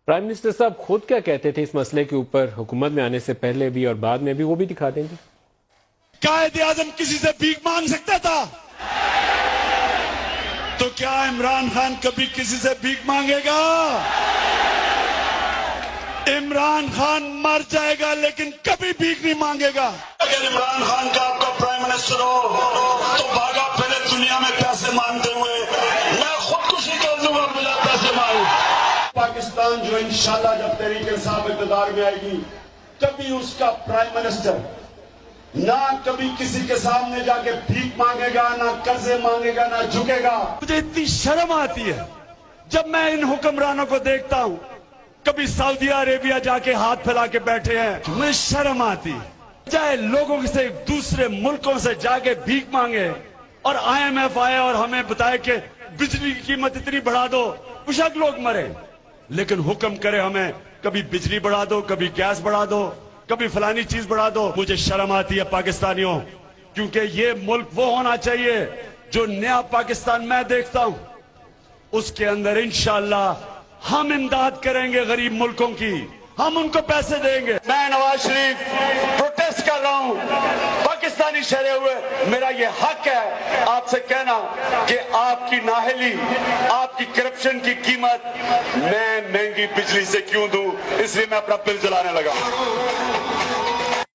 Prime minister صاحب خود کیا کہتے تھے اس مسئلے کے اوپر حکومت میں آنے سے پہلے بھی اور بعد میں بھی، وہ بھی دکھا دیں گے؟ قائد اعظم کسی سے بھیک مانگ سکتا تھا؟ تو کیا عمران خان کبھی کسی سے بھیک مانگے گا؟ عمران خان مر جائے گا لیکن کبھی بھیک نہیں مانگے گا۔ اگر عمران خان کا آپ کا پرائم منسٹر ہو تو بھاگا پھرے دنیا میں پیسے مانگتے ہوئے، میں خودکشی کر دوں گا بلا پیسے مانگ۔ پاکستان جو انشاءاللہ جب تحریک انصاف اقتدار میں آئے گی، کبھی اس کا پرائم منسٹر نہ کبھی کسی کے سامنے جا کے بھیک مانگے گا، نہ قرضے مانگے گا، نہ جھکے گا۔ مجھے اتنی شرم آتی ہے جب میں ان حکمرانوں کو دیکھتا ہوں، کبھی سعودی عربیہ جا کے ہاتھ پھیلا کے بیٹھے ہیں، مجھے شرم آتی ہے۔ چاہے لوگوں سے دوسرے ملکوں سے جا کے بھیک مانگے اور IMF آئے اور ہمیں بتائے کہ بجلی کی قیمت اتنی بڑھا دو، بشک لوگ مرے، لیکن حکم کرے ہمیں کبھی بجلی بڑھا دو، کبھی گیس بڑھا دو، کبھی فلانی چیز بڑھا دو۔ مجھے شرم آتی ہے پاکستانیوں، کیونکہ یہ ملک وہ ہونا چاہیے جو نیا پاکستان میں دیکھتا ہوں، اس کے اندر انشاءاللہ ہم امداد کریں گے غریب ملکوں کی، ہم ان کو پیسے دیں گے۔ میں نواز شریف پروٹیسٹ کر رہا ہوں، پاکستانی شہرے ہوئے، میرا یہ حق ہے آپ سے کہنا کہ آپ کی نااہلی، آپ کی کرپشن کی قیمت میں مہنگی بجلی سے کیوں دوں، اس لیے میں اپنا بل جلانے لگا۔